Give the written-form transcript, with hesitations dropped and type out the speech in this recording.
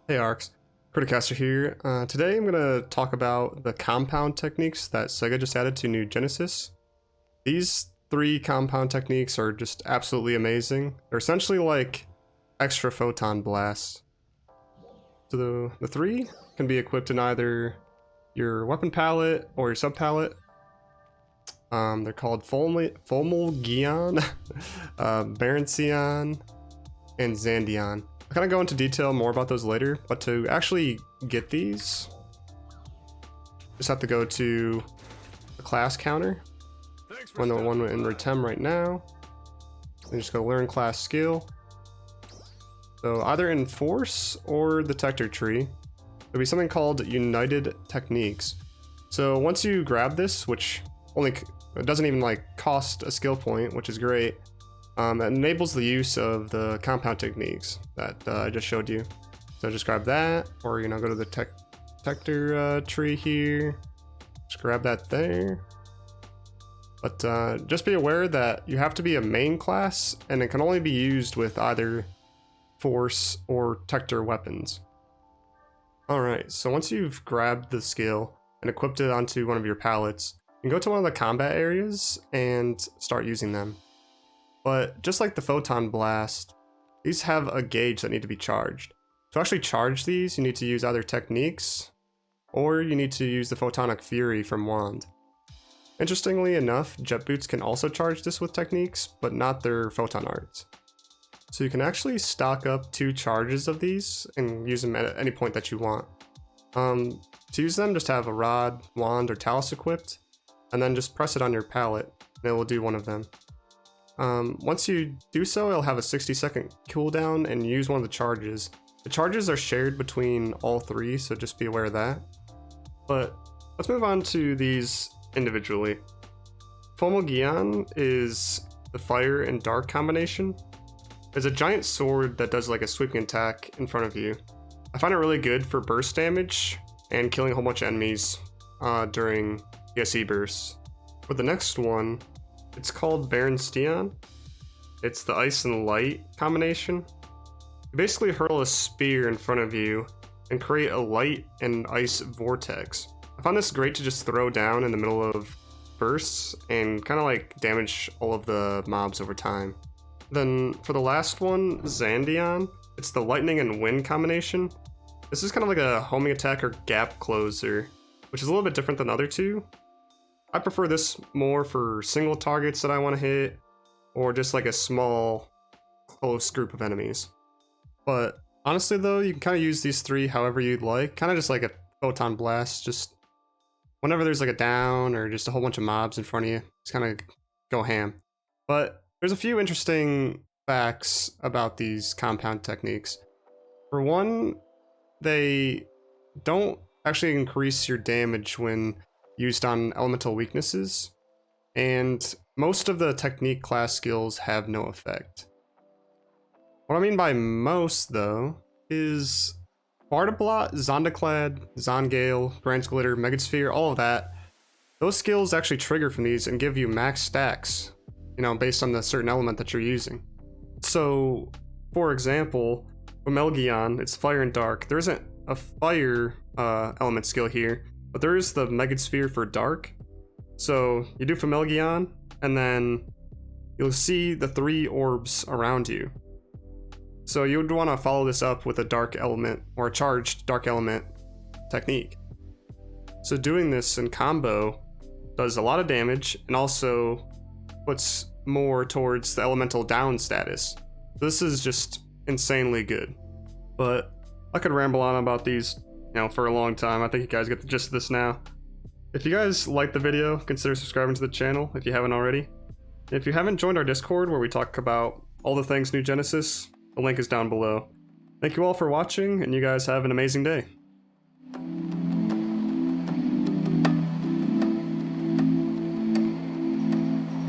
Hey Arcs, Criticaster here. Today I'm going to talk about the compound techniques that Sega just added to New Genesis. These three compound techniques are just absolutely amazing. They're essentially like extra photon blasts. So the three can be equipped in either your weapon palette or your sub palette. They're called Fomelgion, Baranstion, and Zandion. I'll kind of go into detail more about those later, but to actually get these, just have to go to the class counter. Run the one in Retem right now. And just go learn class skill. So either in Force or the Techter tree, there'll be something called United Techniques. So once you grab this, which it doesn't even like cost a skill point, which is great. It enables the use of the compound techniques that I just showed you. So just grab that, or go to the Techter tree here. Just grab that there. But just be aware that you have to be a main class, and it can only be used with either Force or Techter weapons. Alright, so once you've grabbed the skill and equipped it onto one of your palettes, you can go to one of the combat areas and start using them. But just like the Photon Blast, these have a gauge that need to be charged. To actually charge these, you need to use either techniques, or you need to use the Photonic Fury from Wand. Interestingly enough, jet boots can also charge this with techniques, but not their photon arts. So you can actually stock up 2 charges of these and use them at any point that you want. To use them, just have a rod, wand, or talus equipped, and then just press it on your palette, and it will do one of them. Once you do so, it'll have a 60-second cooldown and use one of the charges. The charges are shared between all 3, so just be aware of that. But let's move on to these individually. Fomelgion is the fire and dark combination. It's a giant sword that does like a sweeping attack in front of you. I find it really good for burst damage and killing a whole bunch of enemies during PSE bursts. For the next one, it's called Baranstion. It's the ice and light combination. You basically hurl a spear in front of you and create a light and ice vortex. I found this great to just throw down in the middle of bursts and kind of like damage all of the mobs over time. Then for the last one, Zandion, it's the lightning and wind combination. This is kind of like a homing attack or gap closer, which is a little bit different than the other two. I prefer this more for single targets that I want to hit, or just like a small, close group of enemies. But honestly though, you can kind of use these 3 however you'd like, kind of just like a photon blast, just whenever there's like a down or just a whole bunch of mobs in front of you, just kind of go ham. But there's a few interesting facts about these compound techniques. For one, they don't actually increase your damage when used on elemental weaknesses, and most of the technique class skills have no effect. What I mean by most, though, is Bardablot, Zondiclad, Zongale, Branch Glitter, Megasphere, all of that, those skills actually trigger from these and give you max stacks, based on the certain element that you're using. So, for example, Fomelgion, it's fire and dark. There isn't a fire element skill here, but there is the Megasphere for dark. So you do Fomelgion, and then you'll see the 3 orbs around you. So you would want to follow this up with a dark element, or a charged dark element technique. So doing this in combo does a lot of damage, and also puts more towards the elemental down status. This is just insanely good. But I could ramble on about these for a long time. I think you guys get the gist of this now. If you guys liked the video, consider subscribing to the channel if you haven't already. If you haven't joined our Discord where we talk about all the things New Genesis, the link is down below. Thank you all for watching, and you guys have an amazing day.